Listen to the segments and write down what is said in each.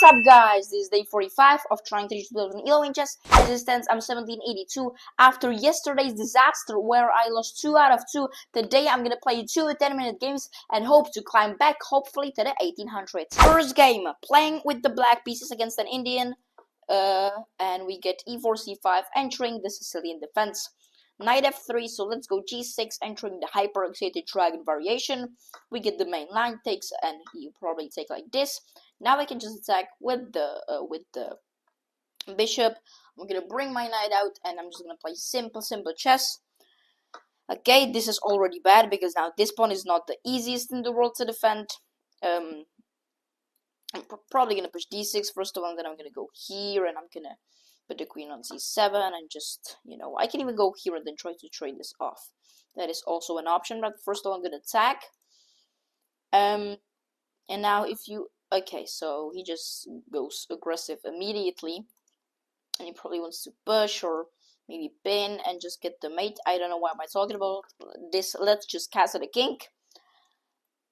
up, guys? This is day 45 of trying to reach 2000 elo in chess. As it stands, I'm 1782 after yesterday's disaster where I lost 2 out of 2. Today I'm gonna play 2 10-minute games and hope to climb back, hopefully, to the 1800s. First game, playing with the black pieces against an Indian, and we get e4 c5 entering the Sicilian defense. Knight f3, so let's go g6 entering the hyper-excited dragon variation. We get the main line takes, and you probably take like this. Now I can just attack with the bishop. I'm gonna bring my knight out, and I'm just gonna play simple chess. Okay, this is already bad because now this pawn is not the easiest in the world to defend. I'm probably gonna push d6 first of all, and then I'm gonna go here, and I'm gonna put the queen on c7, and just, you know, I can even go here and then try to trade this off. That is also an option, but first of all I'm gonna attack. And now if you, okay, so he just goes aggressive immediately, and he probably wants to push or maybe pin and just get the mate. I don't know why am I talking about this. Let's just castle the king.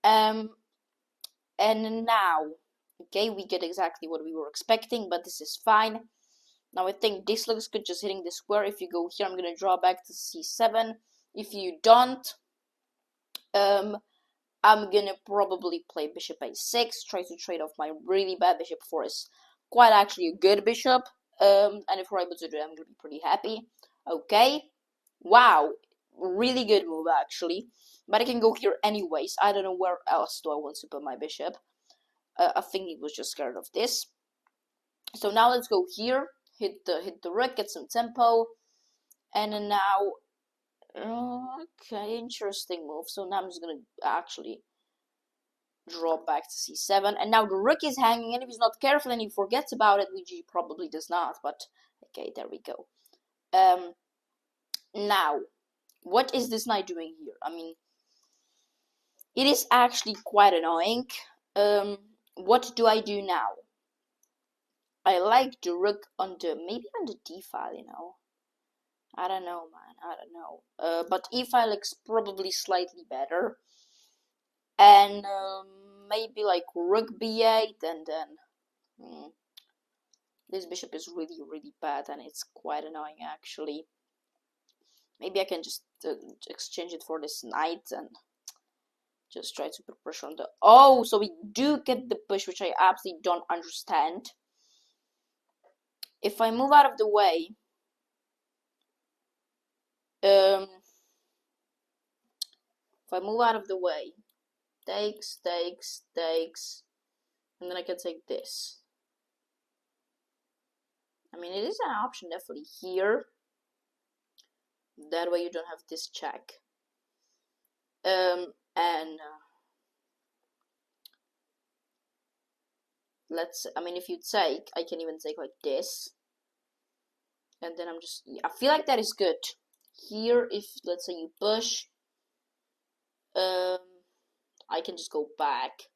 And now, okay, we get exactly what we were expecting, but this is fine. Now I think this looks good, just hitting the square. If you go here, I'm gonna draw back to c7. If you don't, I'm gonna probably play bishop a6, try to trade off my really bad bishop for his quite actually a good bishop. And if we're able to do it, I'm gonna be pretty happy. Okay, wow, really good move actually. But I can go here anyways. I don't know where else do I want to put my bishop. I think he was just scared of this. So now let's go here. Hit the rook, get some tempo, and then now, okay, interesting move. So now I'm just gonna actually draw back to c7, and now the rook is hanging, and if he's not careful and he forgets about it, which he probably does not, but okay, there we go. Now, what is this knight doing here? I mean, it is actually quite annoying. What do I do now? I like the rook on the, maybe on the d file, you know. I don't know, man. I don't know. But e file looks probably slightly better. And maybe like rook b8, and then this bishop is really bad, and it's quite annoying actually. Maybe I can just exchange it for this knight and just try to put pressure on the. Oh, so we do get the push, which I absolutely don't understand. If I move out of the way, if I move out of the way, takes, and then I can take this. I mean, it is an option definitely here. That way you don't have this check. Let's, I mean, if you take, I can even take like this. And then I'm just, I feel like that is good. Here, if, let's say you push, I can just go back.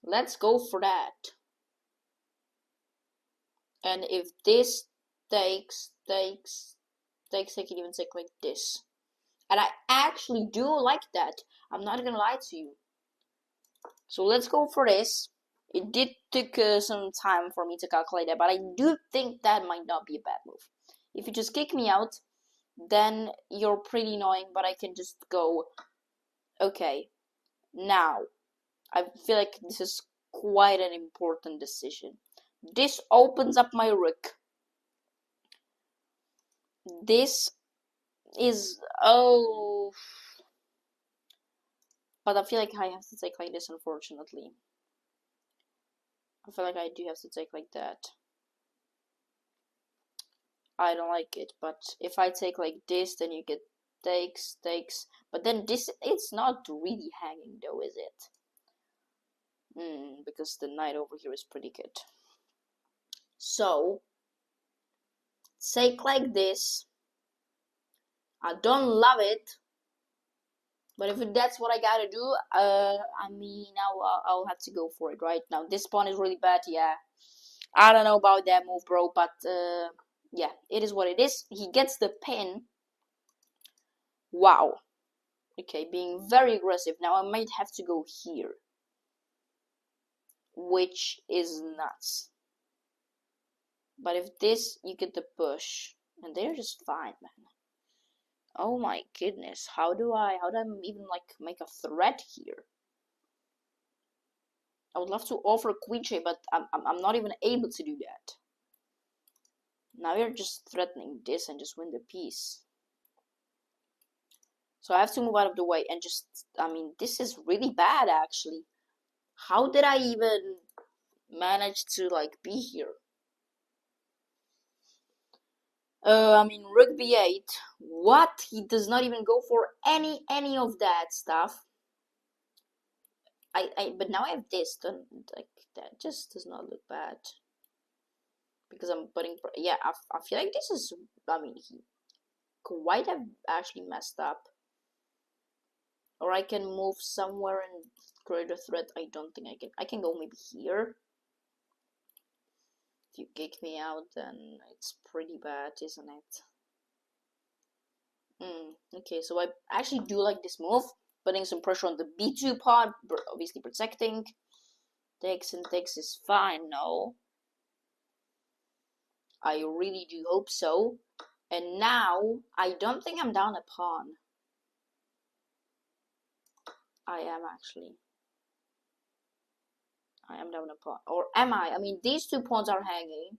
Let's go for that. And if this takes, I can even take like this. And I actually do like that. I'm not gonna lie to you. So let's go for this. It did take some time for me to calculate that, but I do think that might not be a bad move. If you just kick me out, then you're pretty annoying, but I can just go, okay, now, I feel like this is quite an important decision. This opens up my rook. This is, oh, but I feel like I have to take like this, unfortunately. I feel like I do have to take like that. I don't like it, but if I take like this, then you get takes, but then this, it's not really hanging though, is it? Because the knight over here is pretty good. So, take like this. I don't love it, but if that's what I gotta do, I mean, now I'll have to go for it, right? Now, this pawn is really bad, yeah. I don't know about that move, bro, but, yeah, it is what it is. He gets the pin. Wow. Okay, being very aggressive. Now, I might have to go here. which is nuts. But if this, you get the push, and they're just fine, man. Oh my goodness, how do I even like make a threat here? I would love to offer queen check, but I'm not even able to do that. Now you're just threatening this and just win the piece. So I have to move out of the way and just, I mean, this is really bad actually. How did I even manage to like be here? I mean, rook b8. What? He does not even go for any of that stuff. But now I have this. Like that just does not look bad. Because I'm putting, yeah, I feel like this is, I mean, he quite have actually messed up. Or I can move somewhere and create a threat. I don't think I can. I can go maybe here. If you kick me out, then it's pretty bad, isn't it? Okay, so I actually do like this move. Putting some pressure on the b2 pawn, obviously protecting. Takes and takes is fine, no. I really do hope so. And now, I don't think I'm down a pawn. I am actually. I am down a pawn. Or am I? I mean, these two pawns are hanging.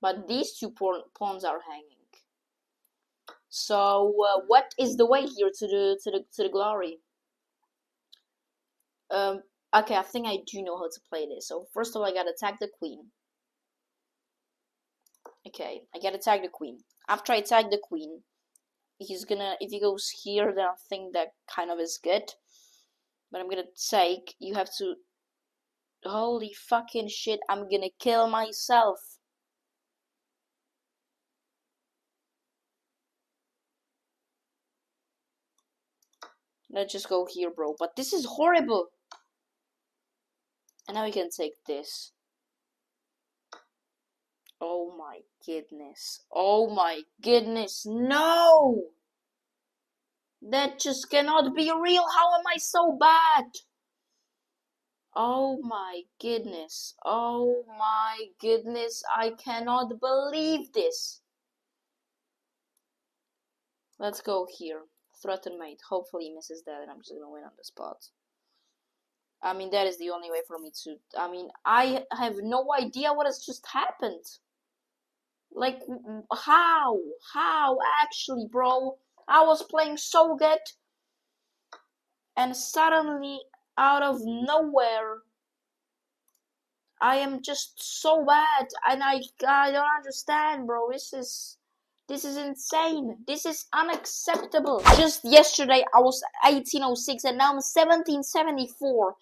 But these two pawns are hanging. So, what is the way here to the glory? Okay, I think I do know how to play this. So first of all, I gotta attack the queen. Okay, I gotta tag the queen. After I tag the queen, he's gonna, if he goes here, then I think that kind of is good. But I'm gonna take, you have to, holy fucking shit, I'm gonna kill myself. Let's just go here, bro. But this is horrible. And now we can take this. Oh my goodness. Oh my goodness. No! That just cannot be real. How am I so bad? Oh my goodness. Oh my goodness. I cannot believe this. Let's go here. Threaten mate. Hopefully he misses that and I'm just gonna win on the spot. I mean, that is the only way for me to... I mean, I have no idea what has just happened. Like, how? How? Actually, bro. I was playing so good. And suddenly, out of nowhere, I am just so bad. And I don't understand, bro. This is insane. This is unacceptable. Just yesterday, I was 1806 and now I'm 1774.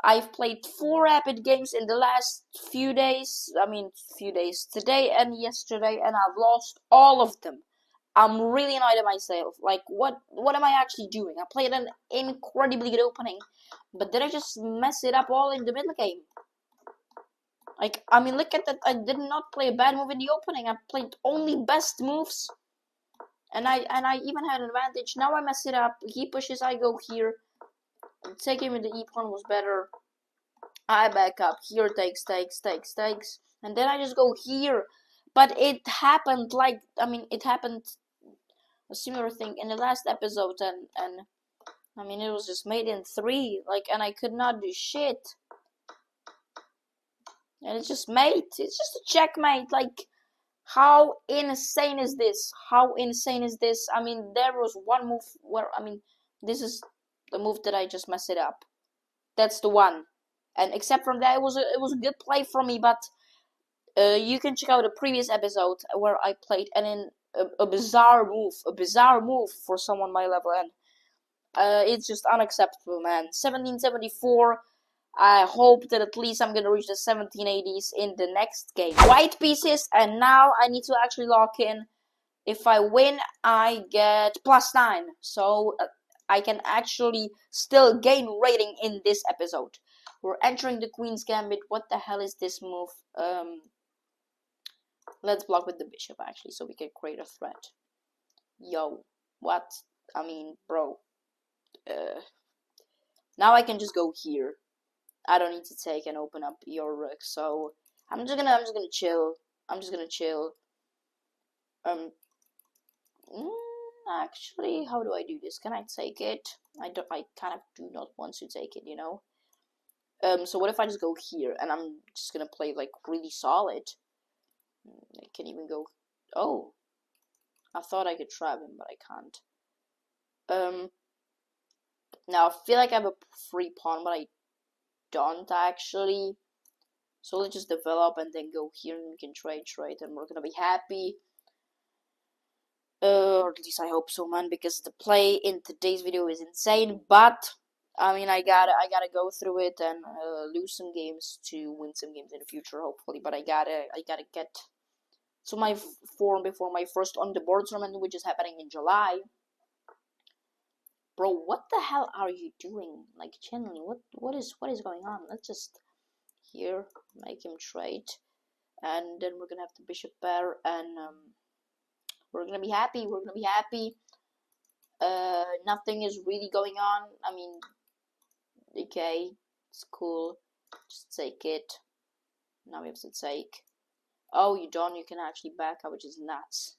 I've played 4 rapid games in the last few days. I mean, few days. Today and yesterday, and I've lost all of them. I'm really annoyed at myself. Like, what am I actually doing? I played an incredibly good opening, but did I just mess it up all in the middle game? Like, I mean, look at that. I did not play a bad move in the opening. I played only best moves, and I even had an advantage. Now I mess it up. He pushes, I go here. Taking with the e pawn was better. I back up. Here takes, and then I just go here. But it happened like, I mean, it happened a similar thing in the last episode, and I mean, it was just made in 3, like, and I could not do shit. And it's just mate. It's just a checkmate. Like, how insane is this? How insane is this? I mean, there was one move where, I mean, this is the move that I just messed it up. That's the one. And except from that, it was a good play from me. But you can check out a previous episode where I played, and in a bizarre move for someone my level, and it's just unacceptable, man. 1774. I hope that at least I'm gonna reach the 1780s in the next game. White pieces, and now I need to actually lock in. If I win, I get +9, so I can actually still gain rating in this episode. We're entering the Queen's Gambit. What the hell is this move? Let's block with the bishop, actually, so we can create a threat. Yo, what? I mean, bro. Now I can just go here. I don't need to take and open up your rook, so I'm just gonna chill. I'm just gonna chill. Actually, how do I do this? Can I take it? I kind of do not want to take it, you know. So what if I just go here and I'm just gonna play like really solid? I can even go. Oh, I thought I could trap him, but I can't. Now I feel like I have a free pawn, but I don't actually. So let's just develop and then go here and we can trade, and we're gonna be happy. Or at least I hope so, man, because the play in today's video is insane. But I mean, I gotta go through it and lose some games to win some games in the future, hopefully. But I gotta get to my form before my first on the board tournament, which is happening in July. Bro, what the hell are you doing? Like, genuinely, what is going on? Let's just here make him trade, and then we're gonna have the bishop pair, and we're gonna be happy. We're gonna be happy. Nothing is really going on. I mean, okay, it's cool. Just take it. Now we have to take. Oh, you don't. You can actually back up, which is nuts.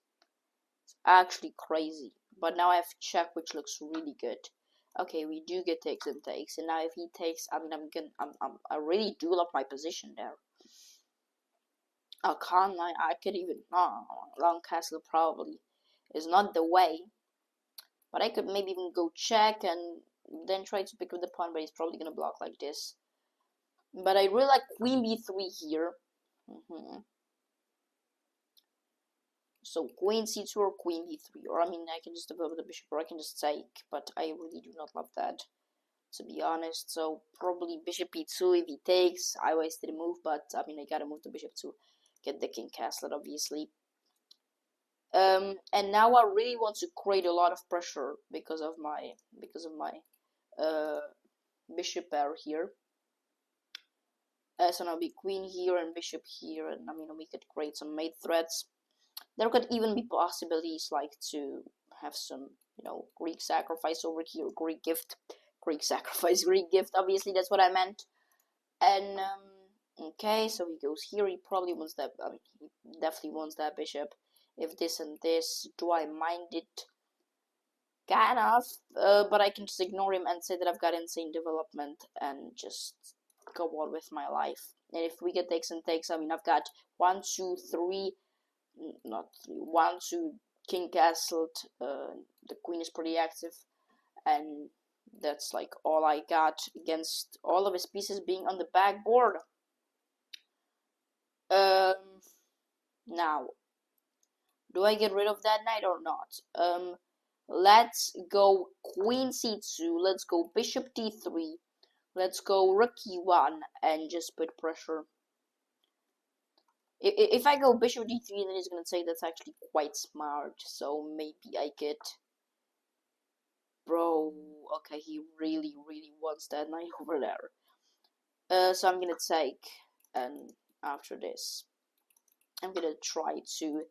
It's actually crazy. But now I have check, which looks really good. Okay, we do get takes and takes, and now if he takes, I mean, I really do love my position there. I can't lie. I could even long castle probably is not the way, but I could maybe even go check and then try to pick up the pawn, but he's probably gonna block like this. But I really like queen b3 here. So queen c2 or queen b3, or I mean I can just develop the bishop, or I can just take, but I really do not love that, to be honest. So probably bishop e2. If he takes, I wasted a move, but I mean I gotta move the bishop to get the king castled, obviously. And now I really want to create a lot of pressure because of my bishop pair here. So now be queen here and bishop here, and I mean we could create some mate threats. There could even be possibilities like to have some, you know, Greek sacrifice over here, Greek gift, Greek sacrifice, Greek gift. Obviously, that's what I meant. And okay, so he goes here. He probably wants that. I mean, he definitely wants that bishop. If this and this, do I mind it? Kind of, but I can just ignore him and say that I've got insane development and just go on with my life. And if we get takes and takes, I mean, I've got 1, 2, 3. Not 3, 1, 2 king castled. The queen is pretty active, and that's like all I got against all of his pieces being on the backboard. Now, do I get rid of that knight or not? Let's go queen c2. Let's go bishop d3. Let's go rook e1 and just put pressure. If I go bishop d3, then he's gonna say that's actually quite smart. So maybe I get. Bro, okay, he really wants that knight over there. So I'm gonna take, and after this, I'm gonna try to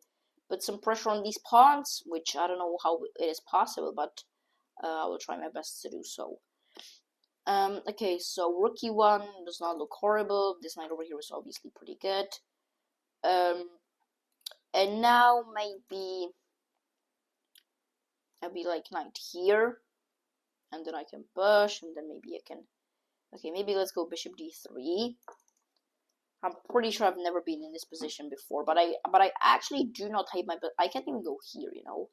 put some pressure on these pawns, which I don't know how it is possible, but I will try my best to do so. Okay, so rook e1 does not look horrible. This knight over here is obviously pretty good. And now maybe I'll be like knight here, and then I can push, and then maybe I can. Okay, maybe let's go bishop d3. I'm pretty sure I've never been in this position before, but I actually do not hate my. But I can't even go here, you know.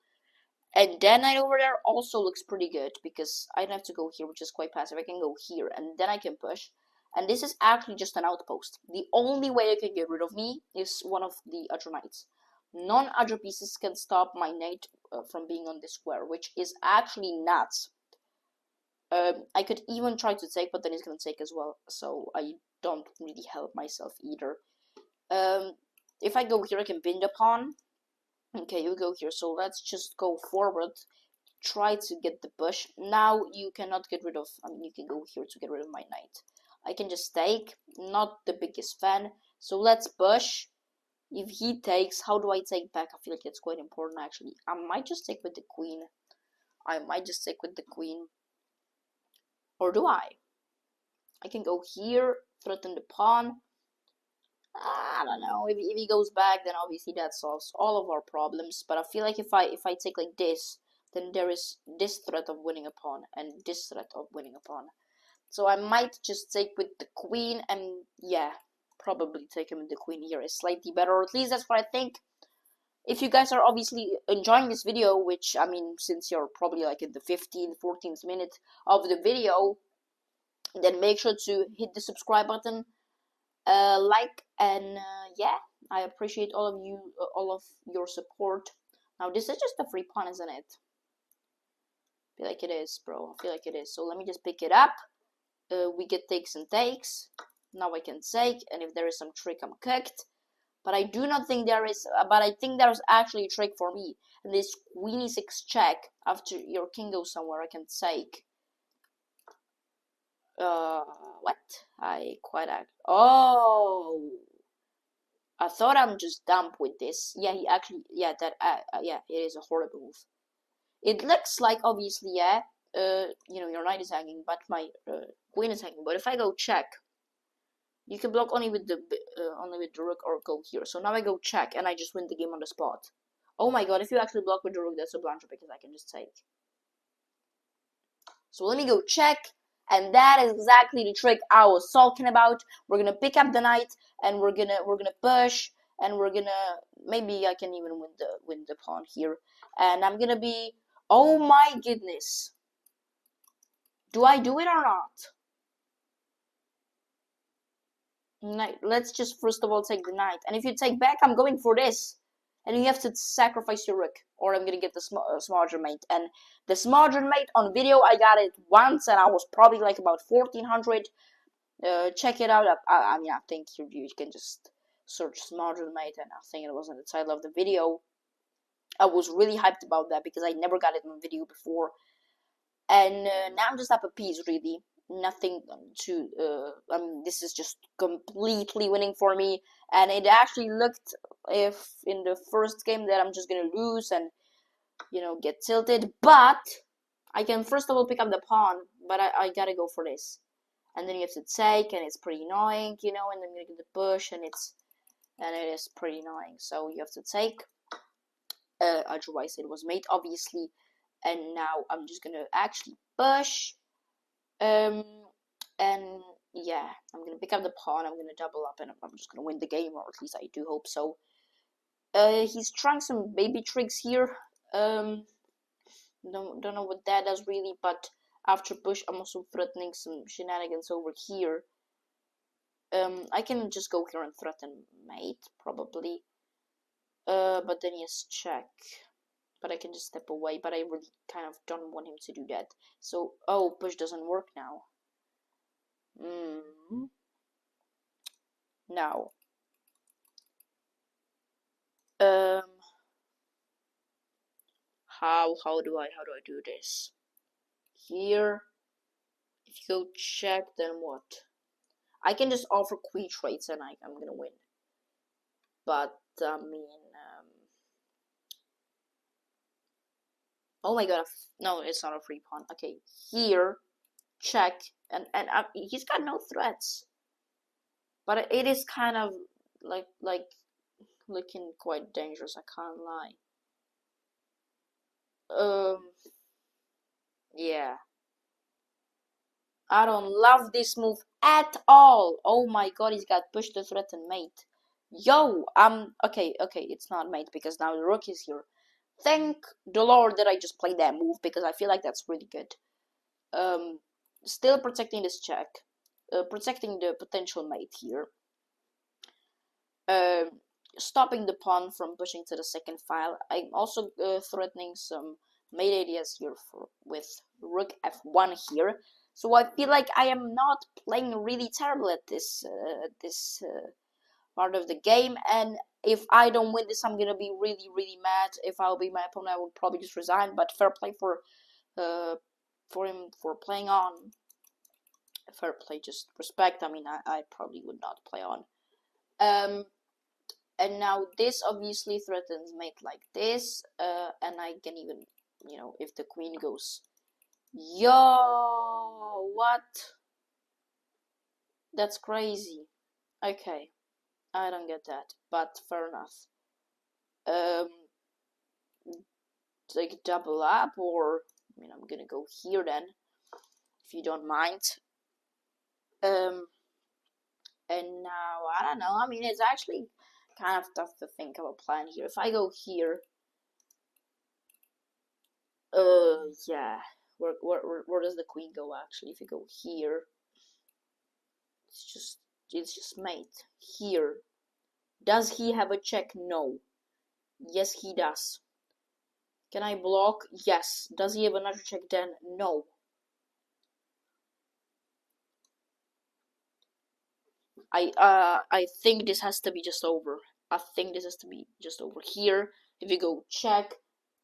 And then knight over there also looks pretty good because I don't have to go here, which is quite passive. I can go here, and then I can push. And this is actually just an outpost. The only way I can get rid of me is one of the other knights. Non-other pieces can stop my knight from being on this square, which is actually nuts. I could even try to take, but then he's gonna take as well, so I don't really help myself either. If I go here, I can bind a pawn. Okay, you go here, so let's just go forward. Try to get the push. Now you cannot get rid of. I mean, you can go here to get rid of my knight. I can just take. Not the biggest fan. So let's push. If he takes, how do I take back? I feel like it's quite important actually. I might just take with the queen. Or do I? I can go here, threaten the pawn. I don't know. If he goes back, then obviously that solves all of our problems. But I feel like if I take like this, then there is this threat of winning a pawn and this threat of winning a pawn. So I might just take with the queen, and yeah, probably take him with the queen here is slightly better, or at least that's what I think. If you guys are obviously enjoying this video, which I mean, since you're probably like in the 15th, 14th minute of the video, then make sure to hit the subscribe button, like, and yeah, I appreciate all of you, all of your support. Now this is just a free pawn, isn't it? I feel like it is, bro. I feel like it is. So let me just pick it up. We get takes and takes. Now I can take, and if there is some trick, I'm cooked. But I do not think there is. But I think there's actually a trick for me. And this queen e6 check after your king goes somewhere, I can take. What? I quite act. Oh, I thought I'm just dumb with this. Yeah, he actually. Yeah, that. Yeah, it is a horrible move. It looks like obviously, yeah. You know, your knight is hanging, but my queen is hanging. But if I go check, you can block only with the rook or go here. So now I go check, and I just win the game on the spot. Oh my god! If you actually block with the rook, that's a blunder because I can just take. So let me go check, and that is exactly the trick I was talking about. We're gonna pick up the knight, and we're gonna push, and we're gonna maybe I can even win the pawn here, and I'm gonna be. Oh my goodness! Do I do it or not? Knight. Let's just first of all take the knight, and if you take back, I'm going for this, and you have to sacrifice your rook, or I'm gonna get the smarter mate. And the smarter mate on video, I got it once, and I was probably like about 1400. Check it out. I mean, I think you can just search smarter mate, and I think it was in the title of the video. I was really hyped about that because I never got it on video before, and now I'm just up a piece really. Nothing to I mean, this is just completely winning for me, and it actually looked if in the first game that I'm just gonna lose and you know get tilted, but I can first of all pick up the pawn, but I gotta go for this, and then you have to take, and it's pretty annoying, you know, and then I'm gonna get the push, and it is pretty annoying, so you have to take. Otherwise it was mate obviously, and now I'm just gonna actually push. And yeah, I'm gonna pick up the pawn, I'm gonna double up, and I'm just gonna win the game, or at least I do hope so. He's trying some baby tricks here. Don't know what that does really, but after push, I'm also threatening some shenanigans over here. I can just go here and threaten mate, probably. But then yes, check. But I can just step away, but I really kind of don't want him to do that. So, oh, push doesn't work now. Now, how do I do this? Here, if you go check, then what? I can just offer queen trades and I'm gonna win. But I mean, oh my god, no, it's not a free pawn. Okay, here, check, and he's got no threats. But it is kind of like looking quite dangerous, I can't lie. Yeah. I don't love this move at all. Oh my god, he's got push to threaten mate. Yo, okay, it's not mate because now the rook is here. Thank the Lord that I just played that move because I feel like that's really good. Still protecting this check. Protecting the potential mate here. Stopping the pawn from pushing to the second file. I'm also threatening some mate ideas here with rook f1 here. So I feel like I am not playing really terrible at this part of the game, and if I don't win this, I'm gonna be really mad. If I'll be my opponent, I would probably just resign. But fair play for him for playing on. Fair play, just respect. I mean, I probably would not play on. And now this obviously threatens mate like this, and I can even, you know, if the queen goes, yo, what? That's crazy. Okay, I don't get that, but fair enough. Like double up, or I mean, I'm gonna go here then, if you don't mind. And now I don't know. I mean, it's actually kind of tough to think of a plan here. If I go here, yeah. Where does the queen go actually? If you go here, it's just mate. Here, does he have a check? No. Yes, he does. Can I block? Yes. Does he have another check then? No. I think this has to be just over. I think this has to be just over here. If you go check,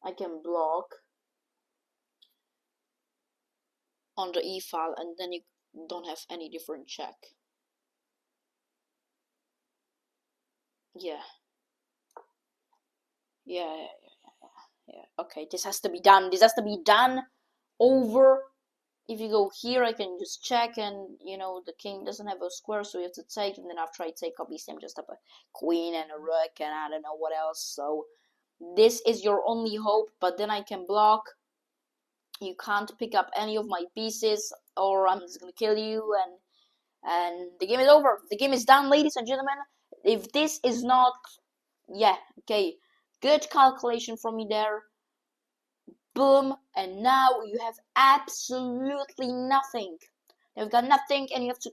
I can block on the e file, and then you don't have any different check. Yeah. Yeah. Okay, this has to be done. This has to be done. Over. If you go here, I can just check, and you know the king doesn't have a square, so you have to take. And then after I take, obviously I'm just up a queen and a rook, and I don't know what else. So this is your only hope. But then I can block. You can't pick up any of my pieces, or I'm just gonna kill you, and the game is over. The game is done, ladies and gentlemen. If this is not, yeah, okay, good calculation from me there. Boom, and now you have absolutely nothing. You've got nothing, and you have to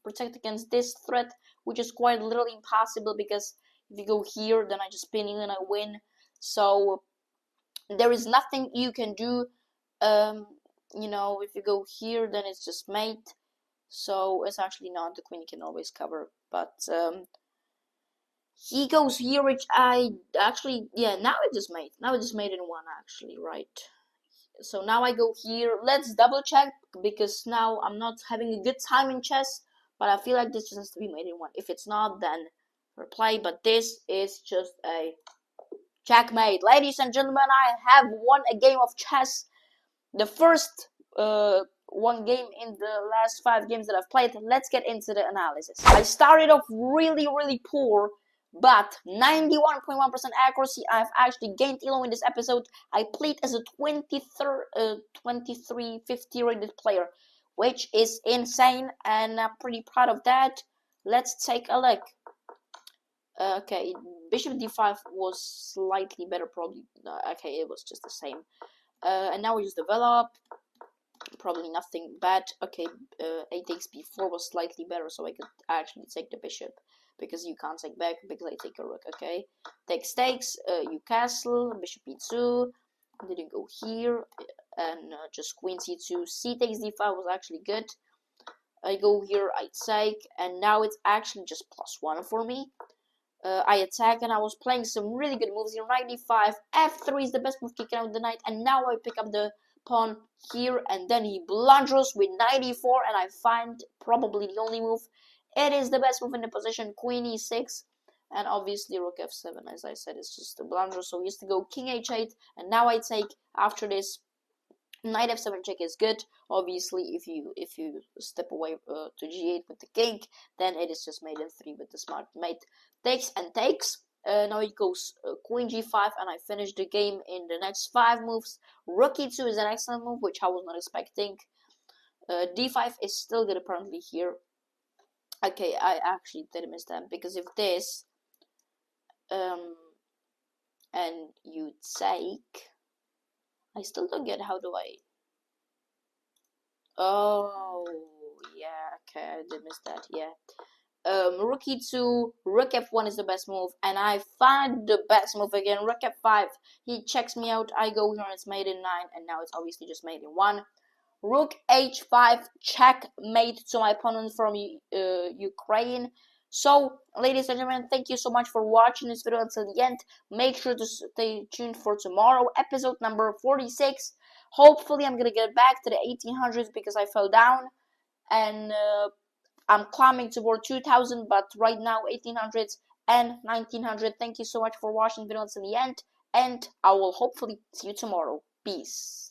protect against this threat, which is quite literally impossible, because if you go here, then I just spin in and I win. So there is nothing you can do. You know, if you go here, then it's just mate. So it's actually not. The queen can always cover, but he goes here, which I actually, yeah, now it just made. Now it just made in one, actually, right? So now I go here. Let's double check, because now I'm not having a good time in chess, but I feel like this just has to be made in one. If it's not, then replay, but this is just a checkmate. Ladies and gentlemen, I have won a game of chess. The first one game in the last 5 games that I've played. Let's get into the analysis. I started off really poor, but 91.1% accuracy. I've actually gained elo in this episode. I played as a 2350 rated player, which is insane, and I'm pretty proud of that. Let's take a look. Okay, bishop d5 was slightly better, probably. Okay, it was just the same. And now we just develop. Probably nothing bad. Okay, a takes b4 was slightly better, so I could actually take the bishop, because you can't take back, because I take a rook. Okay, takes, you castle, bishop e2, didn't go here, and just queen c2, c takes d5 was actually good. I go here, I take, and now it's actually just +1 for me. I attack, and I was playing some really good moves here. Knight d5, f3 is the best move, kicking out the knight, and now I pick up the pawn here, and then he blunders with knight e4, and I find probably the only move. It is the best move in the position, queen e6, and obviously rook f7, as I said, it's just a blunder. So we used to go king h8, and now I take. After this, knight f7 check is good. Obviously, if you step away to g8 with the king, then it is just mate in 3 with the smart mate. Takes and takes. Now it goes queen g5, and I finish the game in the next 5 moves. Rook e2 is an excellent move, which I was not expecting. d5 is still good apparently here. Okay, I actually did miss that, because if this and you take, I still don't get how do I. Oh yeah, okay, I did miss that. Yeah. Rook e2, rook f1 is the best move, and I find the best move again. Rook f5, he checks me out. I go here, and it's mate in 9, and now it's obviously just mate in 1. Rook h5, checkmate to my opponent from Ukraine. So, ladies and gentlemen, thank you so much for watching this video until the end. Make sure to stay tuned for tomorrow, episode number 46. Hopefully, I'm gonna get back to the 1800s, because I fell down, and I'm climbing toward 2000, but right now 1800s and 1900. Thank you so much for watching the video until the end, and I will hopefully see you tomorrow. Peace.